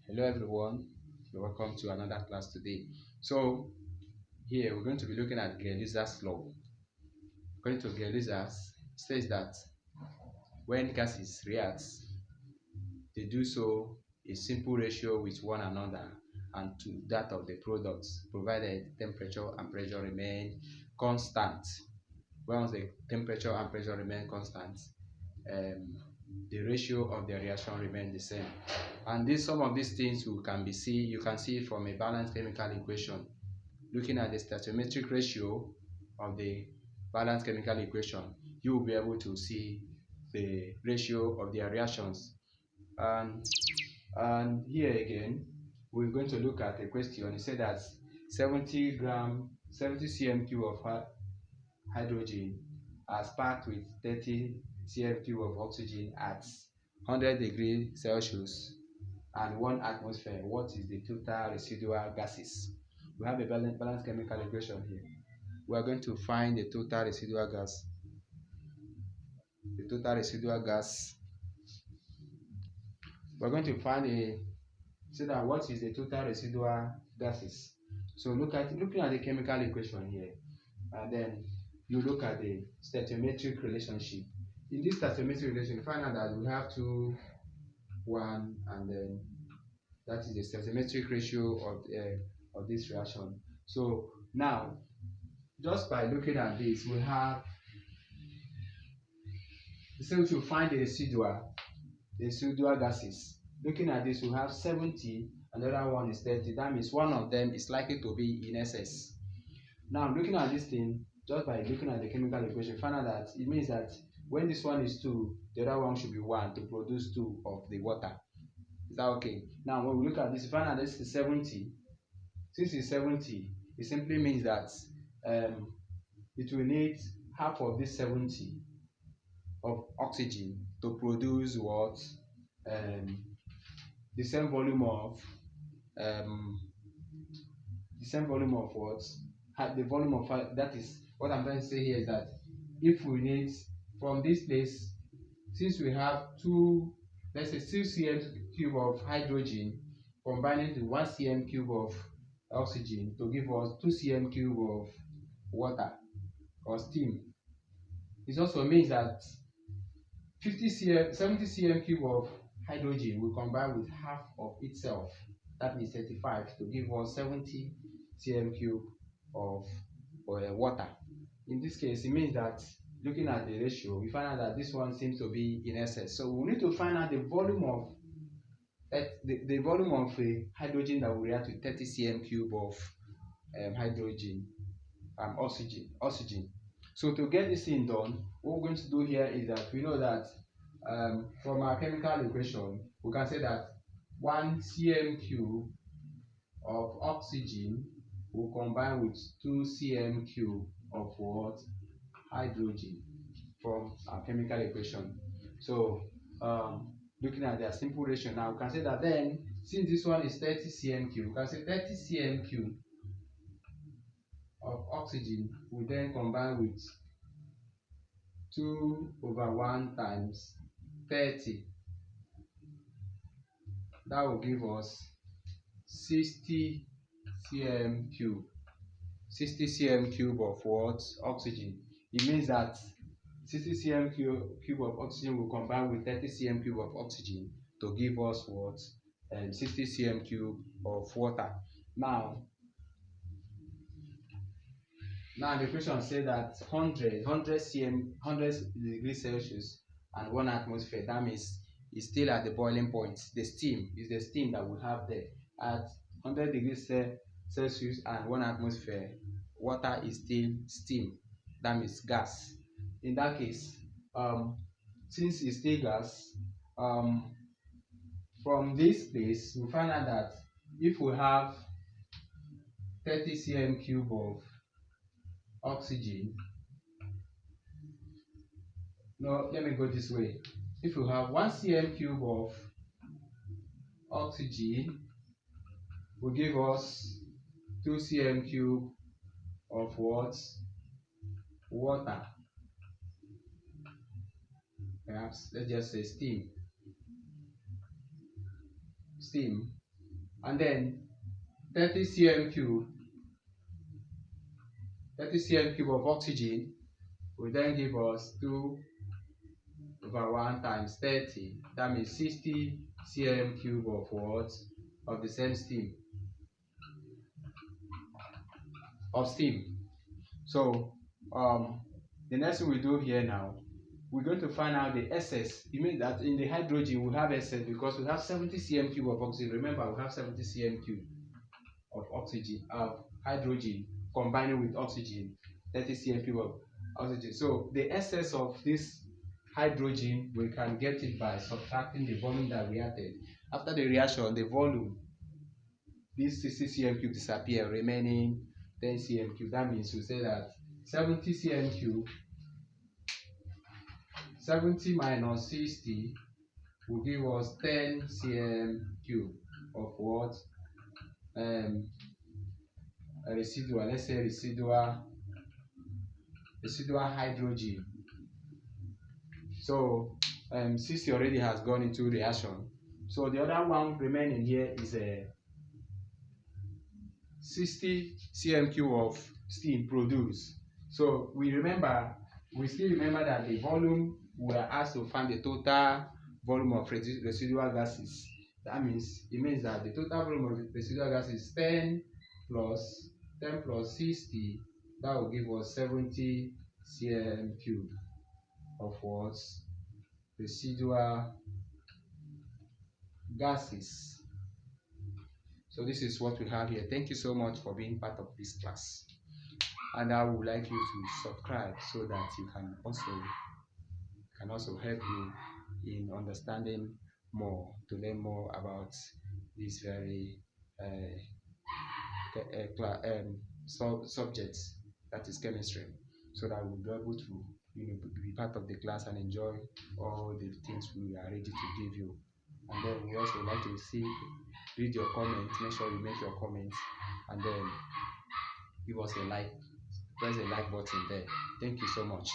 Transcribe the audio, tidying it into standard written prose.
Hello everyone, you're welcome to another class today. So here we're going to be looking at Lusac's law. According to Lussac, it says that when gases react, they do so a simple ratio with one another and to that of the products, provided temperature and pressure remain constant. Once the temperature and pressure remain constant, the ratio of the reaction remain the same. And some of these things you can see from a balanced chemical equation. Looking at the stoichiometric ratio of the balanced chemical equation, you will be able to see the ratio of their reactions. And here again, we're going to look at a question. It said that 70 cm3 of hydrogen are sparked with 30 cm3 of oxygen at 100 degrees Celsius and 1 atmosphere. What is the total residual gases? We have a balanced chemical equation here. We are going to find the total residual gas. We're going to find what is the total residual gases. So looking at the chemical equation here, and then you look at the stoichiometric relationship. In this stoichiometric relation, you find out that we have 2, 1, and then that is the stoichiometric ratio of this reaction. So now, just by looking at this, we should find the residual gases. Looking at this, we have 70, another one is 30. That means one of them is likely to be in excess. Now, looking at this thing, just by looking at the chemical equation, find out that it means that when this one is 2, the other one should be 1 to produce 2 of the water. Is that okay? Now, when we look at this, find out this is 70. Since it's 70, it simply means that it will need half of this 70 of oxygen to produce what? The same volume of what? The volume of, that is what I'm trying to say here is that if we need from this place, since we have let's say 2 cm3 of hydrogen combining to 1 cm3 of oxygen to give us 2 cm3 of water or steam. It also means that 70 cm3 of hydrogen will combine with half of itself. That means 35 to give us 70 cm3 of water. In this case, it means that looking at the ratio, we find out that this one seems to be in excess. So we need to find out the volume of a hydrogen that will react with 30 cm3 of hydrogen oxygen. So to get this thing done, what we're going to do here is that we know that from our chemical equation, we can say that 1 cm3 of oxygen will combine with 2 cm3 of what? Hydrogen from our chemical equation. So looking at their simple ratio now, we can say that then, since this one is 30 cm3, we can say 30 cm3 of oxygen will then combine with 2/1 times 30. That will give us 60 cm3. 60 cm3 of what? Oxygen. It means that 60 cm3 of oxygen will combine with 30 cm3 of oxygen to give us what? 60 cm3 of water. Now the question says that 100 degrees Celsius and 1 atmosphere. That means it's still at the boiling point. The steam is the steam that we have there at 100 degrees Celsius and 1 atmosphere. Water is still steam. That means gas. In that case, since it's still gas, from this place we find out that if we have 30 cm3 of oxygen, no, let me go this way. If you have 1 cm3 of oxygen, will give us 2 cm3 of what? Water. Perhaps let's just say steam. and then 30 cm cube 30 cm cube of oxygen will then give us 2/1 times 30. That means 60 cm cube of what? Of the same steam. So the next thing we do here now, we're going to find out the excess. It means that in the hydrogen we have excess because we have 70 cm cube of oxygen. Remember, we have 70 cm cube of oxygen, of hydrogen combining with oxygen, 30 cm cube of oxygen. So the excess of this hydrogen, we can get it by subtracting the volume that we added. After the reaction, the volume, this 60 cm cube disappear, remaining 10 cm cube. That means we say that 70 cm cube, 70 minus 60 will give us 10 cm cube of what? A residual, let's say residual hydrogen. So 60 already has gone into reaction. So the other one remaining here is a 60 cm cube of steam produced. So we still remember that the volume, we are asked to find the total volume of residual gases. That means that the total volume of residual gases is 10 plus 60. That will give us 70 cm cube of what? Residual gases. So this is what we have here. Thank you so much for being part of this class, and I would like you to subscribe so that you can also help me in understanding more, to learn more about this very subject, that is chemistry, so that we'll be able to be part of the class and enjoy all the things we are ready to give you. And then we also like to read your comments. Make sure you make your comments, and then give us a like, press the like button there. Thank you so much.